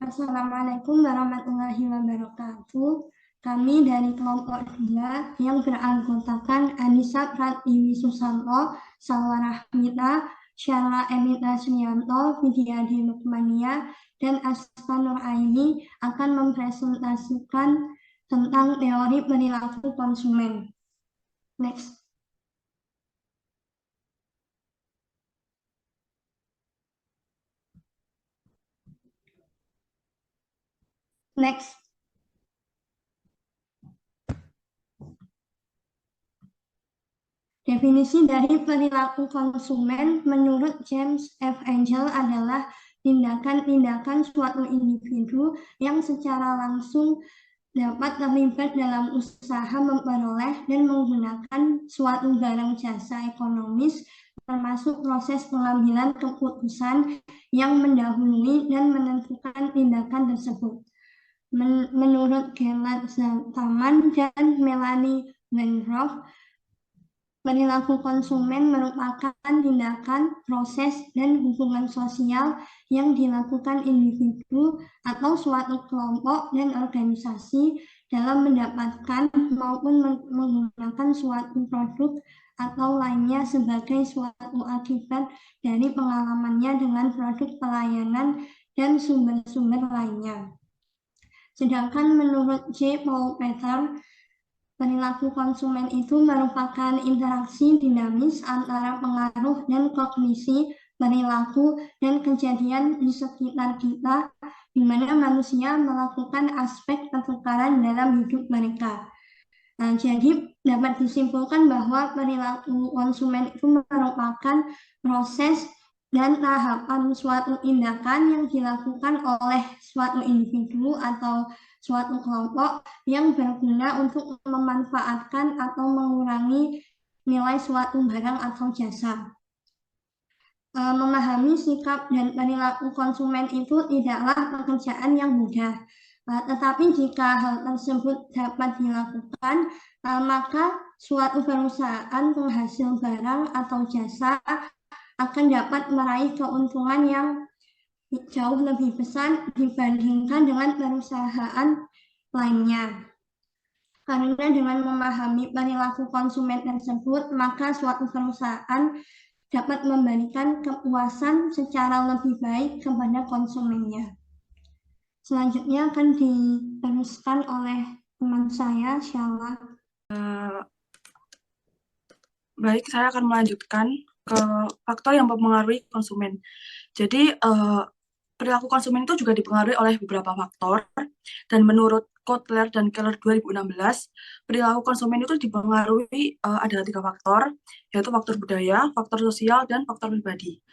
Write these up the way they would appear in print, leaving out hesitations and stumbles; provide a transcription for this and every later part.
Assalamualaikum warahmatullahi wabarakatuh. Kami dari kelompok 2 yang beranggotakan Anissa Pratiwi Susanto, Salwa Rahmita, Syara Emita Suyanto, Widyadi Lukmania, dan Asfa Nuraini akan mempresentasikan tentang teori perilaku konsumen. Next. Next. Definisi dari perilaku konsumen menurut James F. Angel adalah tindakan-tindakan suatu individu yang secara langsung dapat terlibat dalam usaha memperoleh dan menggunakan suatu barang jasa ekonomis, termasuk proses pengambilan keputusan yang mendahului dan menentukan tindakan tersebut. Menurut Gellert Taman dan Melanie Wengroff, perilaku konsumen merupakan tindakan, proses, dan hubungan sosial yang dilakukan individu atau suatu kelompok dan organisasi dalam mendapatkan maupun menggunakan suatu produk atau lainnya sebagai suatu akibat dari pengalamannya dengan produk pelayanan dan sumber-sumber lainnya. Sedangkan menurut J. Paul Peter, perilaku konsumen itu merupakan interaksi dinamis antara pengaruh dan kognisi, perilaku, dan kejadian di sekitar kita, di mana manusia melakukan aspek pertukaran dalam hidup mereka. Nah, jadi dapat disimpulkan bahwa perilaku konsumen itu merupakan proses dan tahapan suatu tindakan yang dilakukan oleh suatu individu atau suatu kelompok yang berguna untuk memanfaatkan atau mengurangi nilai suatu barang atau jasa. Memahami sikap dan perilaku konsumen itu tidaklah pekerjaan yang mudah. Tetapi jika hal tersebut dapat dilakukan, maka suatu perusahaan penghasil barang atau jasa akan dapat meraih keuntungan yang jauh lebih besar dibandingkan dengan perusahaan lainnya. Karena dengan memahami perilaku konsumen tersebut, maka suatu perusahaan dapat memberikan kepuasan secara lebih baik kepada konsumennya. Selanjutnya akan diteruskan oleh teman saya, Syala. Baik, saya akan melanjutkan ke faktor yang mempengaruhi konsumen. Jadi, perilaku konsumen itu juga dipengaruhi oleh beberapa faktor, dan menurut Kotler dan Keller 2016, perilaku konsumen itu dipengaruhi ada 3 faktor, yaitu faktor budaya, faktor sosial, dan faktor pribadi.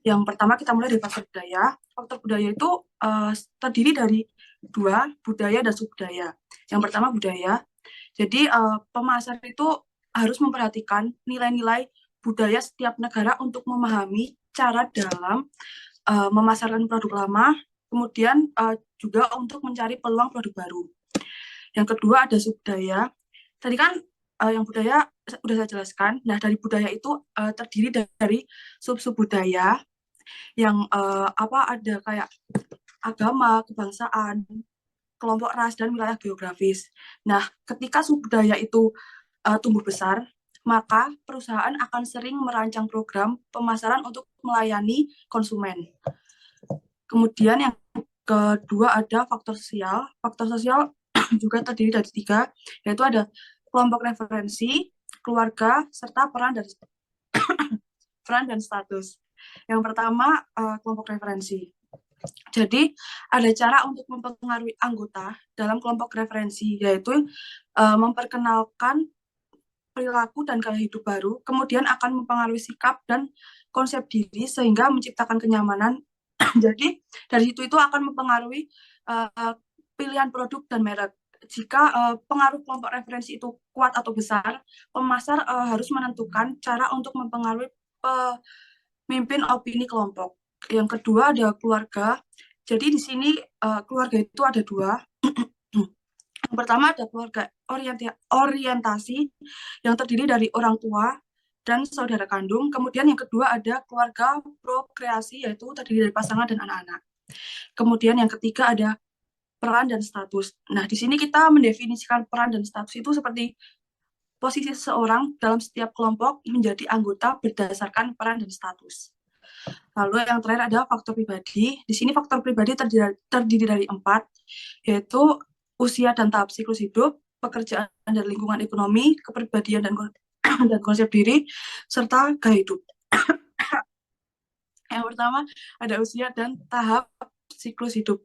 Yang pertama kita mulai dari faktor budaya. Faktor budaya itu terdiri dari 2, budaya dan subbudaya. Yang pertama budaya. Jadi pemasar itu harus memperhatikan nilai-nilai budaya setiap negara untuk memahami cara dalam memasarkan produk lama, kemudian juga untuk mencari peluang produk baru. Yang kedua ada subbudaya. Tadi kan yang budaya sudah saya jelaskan. Nah, dari budaya itu terdiri dari sub-sub budaya yang ada kayak agama, kebangsaan, kelompok ras, dan wilayah geografis. Nah, ketika subbudaya itu tumbuh besar, maka perusahaan akan sering merancang program pemasaran untuk melayani konsumen. Kemudian yang kedua ada faktor sosial. Faktor sosial juga terdiri dari 3, yaitu ada kelompok referensi, keluarga, serta peran dan status. Yang pertama, kelompok referensi. Jadi, ada cara untuk mempengaruhi anggota dalam kelompok referensi, yaitu memperkenalkan perilaku dan gaya hidup baru, kemudian akan mempengaruhi sikap dan konsep diri sehingga menciptakan kenyamanan. Jadi, dari itu akan mempengaruhi pilihan produk dan merek. Jika pengaruh kelompok referensi itu kuat atau besar, pemasar harus menentukan cara untuk mempengaruhi pemimpin opini kelompok. Yang kedua ada keluarga. Jadi di sini keluarga itu ada 2. Yang pertama ada keluarga orientasi yang terdiri dari orang tua dan saudara kandung. Kemudian yang kedua ada keluarga prokreasi, yaitu terdiri dari pasangan dan anak-anak. Kemudian yang ketiga ada peran dan status. Nah, di sini kita mendefinisikan peran dan status itu seperti posisi seseorang dalam setiap kelompok menjadi anggota berdasarkan peran dan status. Lalu yang terakhir ada faktor pribadi. Di sini faktor pribadi terdiri dari 4, yaitu usia dan tahap siklus hidup, pekerjaan dan lingkungan ekonomi, kepribadian dan dan konsep diri, serta gaya hidup. Yang pertama ada usia dan tahap siklus hidup.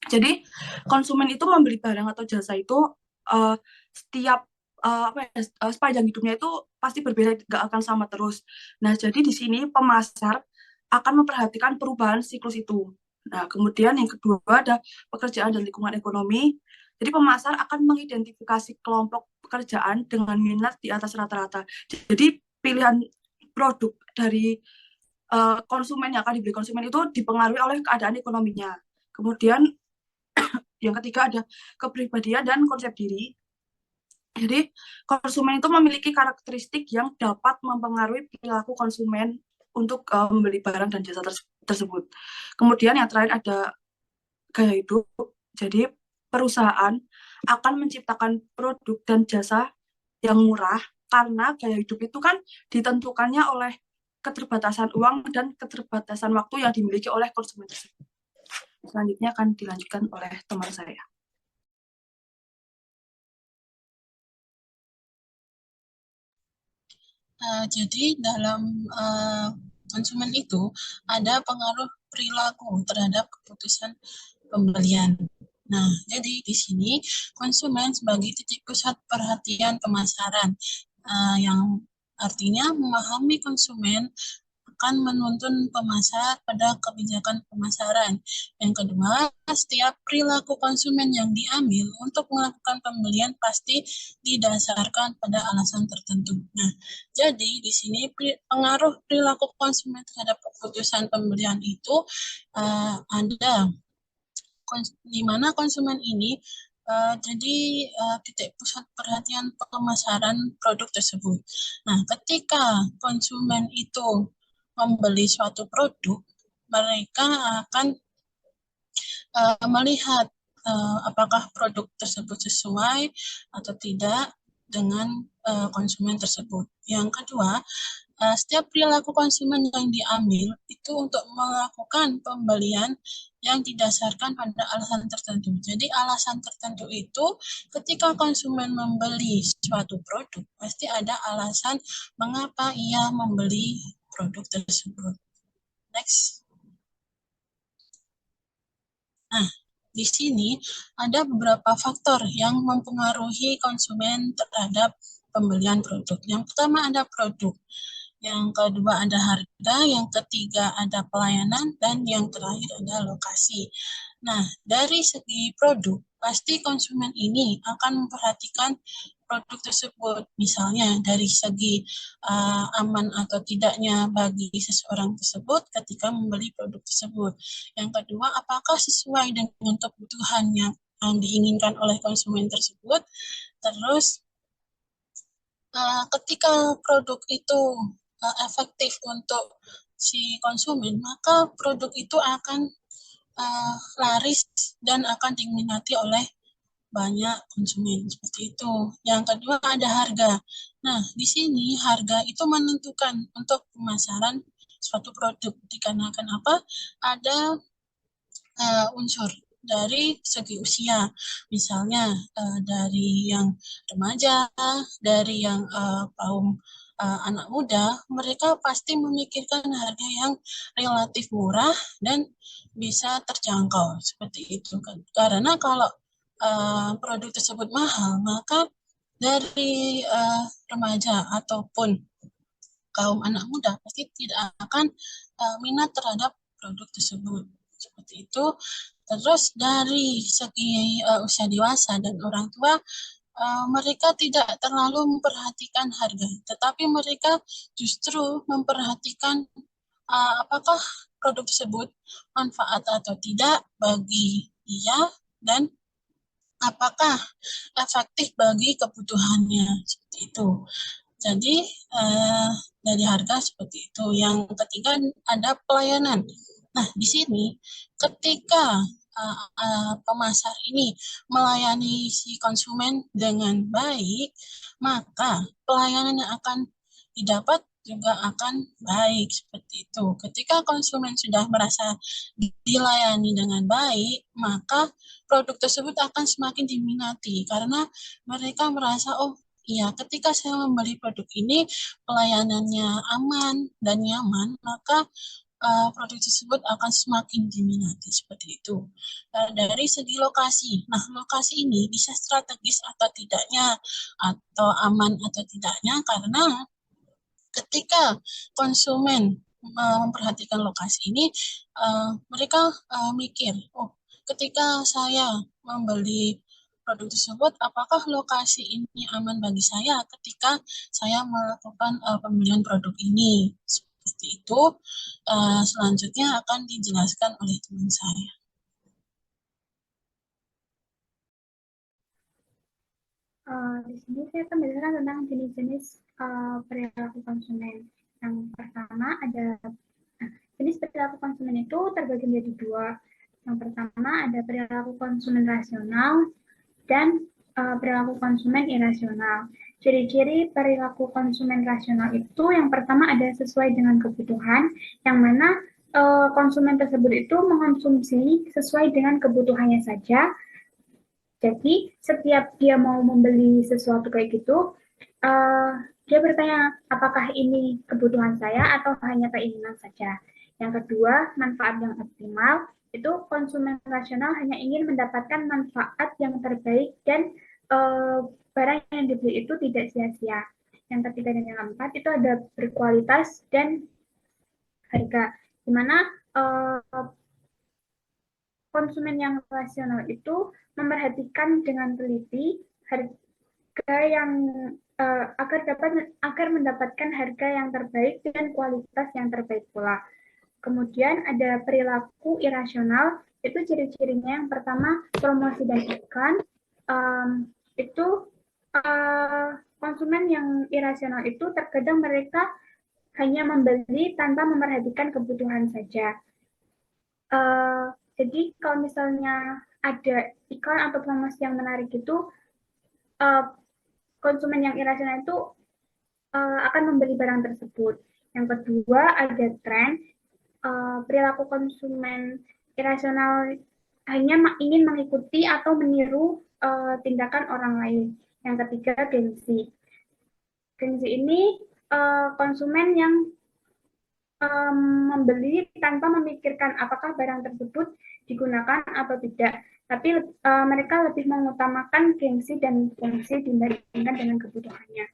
Jadi konsumen itu membeli barang atau jasa itu setiap sepanjang hidupnya itu pasti berbeda, nggak akan sama terus. Nah, jadi di sini pemasar akan memperhatikan perubahan siklus itu. Nah, kemudian yang kedua ada pekerjaan dan lingkungan ekonomi. Jadi pemasar akan mengidentifikasi kelompok pekerjaan dengan minat di atas rata-rata. Jadi pilihan produk dari konsumen yang akan dibeli konsumen itu dipengaruhi oleh keadaan ekonominya. Kemudian yang ketiga ada kepribadian dan konsep diri. Jadi konsumen itu memiliki karakteristik yang dapat mempengaruhi perilaku konsumen untuk membeli barang dan jasa tersebut. Kemudian yang terakhir ada gaya hidup. Jadi perusahaan akan menciptakan produk dan jasa yang murah karena gaya hidup itu kan ditentukannya oleh keterbatasan uang dan keterbatasan waktu yang dimiliki oleh konsumen tersebut. Selanjutnya akan dilanjutkan oleh teman saya. Jadi dalam konsumen itu ada pengaruh perilaku terhadap keputusan pembelian. Nah, jadi di sini konsumen sebagai titik pusat perhatian pemasaran, yang artinya memahami konsumen akan menuntun pemasar pada kebijakan pemasaran. Yang kedua, setiap perilaku konsumen yang diambil untuk melakukan pembelian pasti didasarkan pada alasan tertentu. Nah, jadi di sini pengaruh perilaku konsumen terhadap keputusan pembelian itu ada di mana konsumen ini jadi titik pusat perhatian pemasaran produk tersebut. Nah, ketika konsumen itu membeli suatu produk, mereka akan melihat apakah produk tersebut sesuai atau tidak dengan konsumen tersebut. Yang kedua, setiap perilaku konsumen yang diambil itu untuk melakukan pembelian yang didasarkan pada alasan tertentu. Jadi alasan tertentu itu ketika konsumen membeli suatu produk, pasti ada alasan mengapa ia membeli produk tersebut. Next. Nah, di sini ada beberapa faktor yang mempengaruhi konsumen terhadap pembelian produk. Yang pertama ada produk, yang kedua ada harga, yang ketiga ada pelayanan, dan yang terakhir ada lokasi. Nah, dari segi produk, pasti konsumen ini akan memperhatikan produk tersebut, misalnya dari segi aman atau tidaknya bagi seseorang tersebut ketika membeli produk tersebut. Yang kedua, apakah sesuai dengan kebutuhan yang diinginkan oleh konsumen tersebut. Terus, ketika produk itu efektif untuk si konsumen, maka produk itu akan laris dan akan diminati oleh banyak konsumen, seperti itu. Yang kedua ada harga. Nah, di sini harga itu menentukan untuk pemasaran suatu produk, dikarenakan apa? Ada unsur dari segi usia, misalnya dari yang remaja, dari yang kaum anak muda, mereka pasti memikirkan harga yang relatif murah dan bisa terjangkau, seperti itu kan. Karena kalau produk tersebut mahal, maka dari remaja ataupun kaum anak muda pasti tidak akan minat terhadap produk tersebut, seperti itu. Terus dari segi usia dewasa dan orang tua, mereka tidak terlalu memperhatikan harga, tetapi mereka justru memperhatikan apakah produk tersebut manfaat atau tidak bagi dia dan apakah efektif bagi kebutuhannya, seperti itu. Jadi dari harga seperti itu. Yang ketiga ada pelayanan. Nah, di sini ketika pemasar ini melayani si konsumen dengan baik, maka pelayanan yang akan didapat juga akan baik seperti itu. Ketika konsumen sudah merasa dilayani dengan baik, maka produk tersebut akan semakin diminati karena mereka merasa, oh iya, ketika saya membeli produk ini pelayanannya aman dan nyaman, maka produk tersebut akan semakin diminati seperti itu. Dari segi lokasi, nah lokasi ini bisa strategis atau tidaknya, atau aman atau tidaknya, karena ketika konsumen memperhatikan lokasi ini, mereka mikir, oh ketika saya membeli produk tersebut, apakah lokasi ini aman bagi saya ketika saya melakukan pembelian produk ini? Seperti itu, selanjutnya akan dijelaskan oleh teman saya. Di sini saya akan menjelaskan tentang jenis-jenis perilaku konsumen. Yang pertama ada jenis perilaku konsumen itu terbagi menjadi dua. Yang pertama ada perilaku konsumen rasional dan perilaku konsumen irasional. Ciri-ciri perilaku konsumen rasional itu yang pertama ada sesuai dengan kebutuhan, yang mana konsumen tersebut itu mengonsumsi sesuai dengan kebutuhannya saja. Jadi setiap dia mau membeli sesuatu kayak gitu, dia bertanya apakah ini kebutuhan saya atau hanya keinginan saja. Yang kedua, manfaat yang optimal, itu konsumen rasional hanya ingin mendapatkan manfaat yang terbaik dan barang yang dibeli itu tidak sia-sia. Yang ketiga dan yang keempat itu ada berkualitas dan harga, di mana konsumen yang rasional itu memperhatikan dengan teliti harga yang agar mendapatkan harga yang terbaik dan kualitas yang terbaik pula. Kemudian ada perilaku irasional, itu ciri-cirinya yang pertama promosi dan iklan. Itu konsumen yang irasional itu terkadang mereka hanya membeli tanpa memperhatikan kebutuhan saja. Jadi kalau misalnya ada iklan atau promosi yang menarik itu, konsumen yang irasional itu akan membeli barang tersebut. Yang kedua ada tren, perilaku konsumen irasional hanya ingin mengikuti atau meniru tindakan orang lain. Yang ketiga gengsi. Gengsi ini konsumen yang membeli tanpa memikirkan apakah barang tersebut digunakan atau tidak, tapi mereka lebih mengutamakan gengsi dan fungsi dibandingkan dengan kebutuhannya.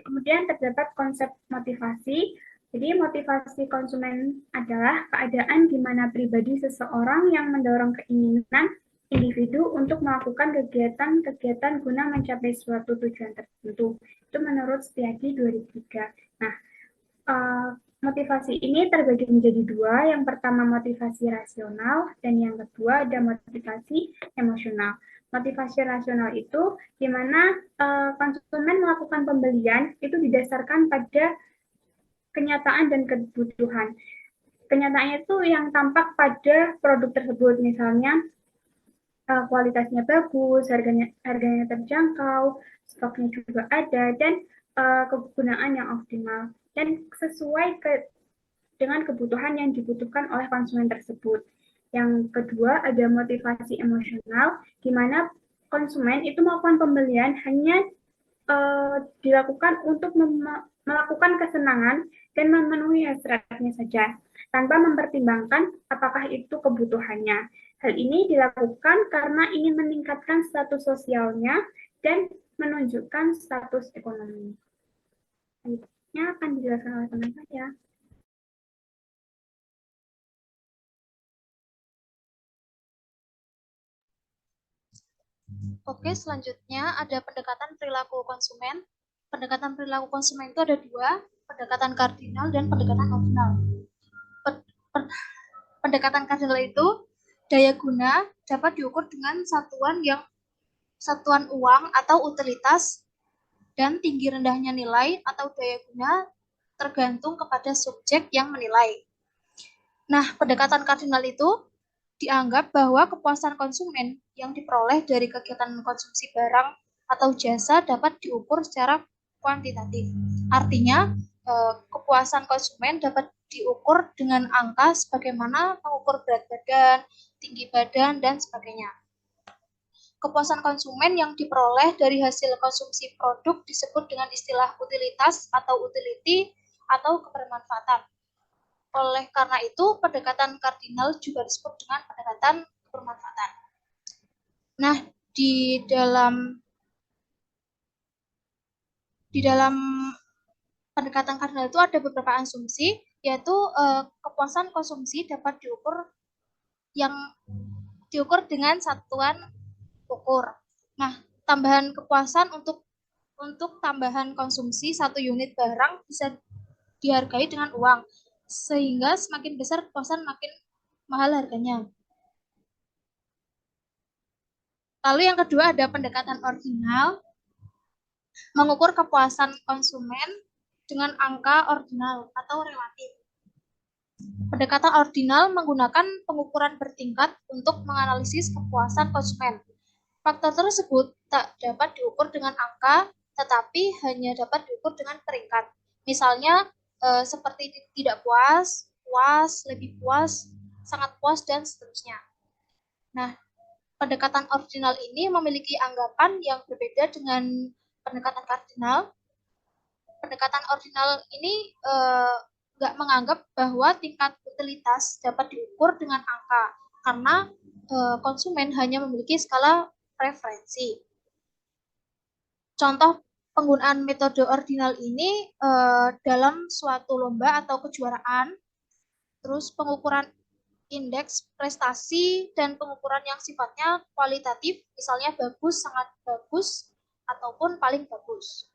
Kemudian terdapat konsep motivasi. Jadi motivasi konsumen adalah keadaan di mana pribadi seseorang yang mendorong keinginan individu untuk melakukan kegiatan-kegiatan guna mencapai suatu tujuan tertentu. Itu menurut Setiadi 2003. Nah, motivasi ini terbagi menjadi dua. Yang pertama motivasi rasional dan yang kedua ada motivasi emosional. Motivasi rasional itu di mana konsumen melakukan pembelian itu didasarkan pada kenyataan dan kebutuhan. Kenyataannya itu yang tampak pada produk tersebut, misalnya kualitasnya bagus, harganya terjangkau, stoknya juga ada, dan kegunaan yang optimal dan sesuai dengan kebutuhan yang dibutuhkan oleh konsumen tersebut. Yang kedua ada motivasi emosional, di mana konsumen itu melakukan pembelian hanya dilakukan untuk melakukan kesenangan dan memenuhi hasratnya saja, tanpa mempertimbangkan apakah itu kebutuhannya. Hal ini dilakukan karena ingin meningkatkan status sosialnya dan menunjukkan status ekonomi. Selanjutnya akan dijelaskan oleh teman saya. Oke, selanjutnya ada pendekatan perilaku konsumen. Pendekatan perilaku konsumen itu ada dua, pendekatan kardinal dan pendekatan ordinal. Pendekatan kardinal itu daya guna dapat diukur dengan satuan uang atau utilitas dan tinggi rendahnya nilai atau daya guna tergantung kepada subjek yang menilai. Nah, pendekatan kardinal itu dianggap bahwa kepuasan konsumen yang diperoleh dari kegiatan konsumsi barang atau jasa dapat diukur secara kuantitatif. Artinya, kepuasan konsumen dapat diukur dengan angka sebagaimana mengukur berat badan, tinggi badan, dan sebagainya. Kepuasan konsumen yang diperoleh dari hasil konsumsi produk disebut dengan istilah utilitas atau utility atau kebermanfaatan. Oleh karena itu, pendekatan kardinal juga disebut dengan pendekatan kebermanfaatan. Nah, di dalam pendekatan kardinal itu ada beberapa asumsi, yaitu kepuasan konsumsi dapat diukur dengan satuan ukur. Nah, tambahan kepuasan untuk tambahan konsumsi 1 unit barang bisa dihargai dengan uang, sehingga semakin besar kepuasan makin mahal harganya. Lalu yang kedua ada pendekatan ordinal, mengukur kepuasan konsumen dengan angka ordinal atau relatif. Pendekatan ordinal menggunakan pengukuran bertingkat untuk menganalisis kepuasan konsumen. Faktor tersebut tak dapat diukur dengan angka, tetapi hanya dapat diukur dengan peringkat. Misalnya seperti tidak puas, puas, lebih puas, sangat puas, dan seterusnya. Nah, pendekatan ordinal ini memiliki anggapan yang berbeda dengan pendekatan kardinal. Pendekatan ordinal ini nggak menganggap bahwa tingkat utilitas dapat diukur dengan angka, karena konsumen hanya memiliki skala preferensi. Contoh penggunaan metode ordinal ini dalam suatu lomba atau kejuaraan, terus pengukuran indeks prestasi, dan pengukuran yang sifatnya kualitatif, misalnya bagus, sangat bagus, ataupun paling bagus.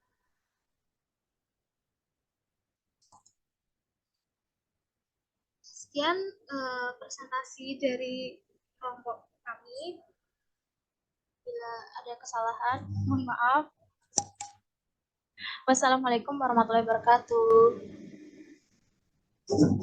Sekian presentasi dari kelompok kami. Bila ada kesalahan, mohon maaf. Wassalamualaikum warahmatullahi wabarakatuh.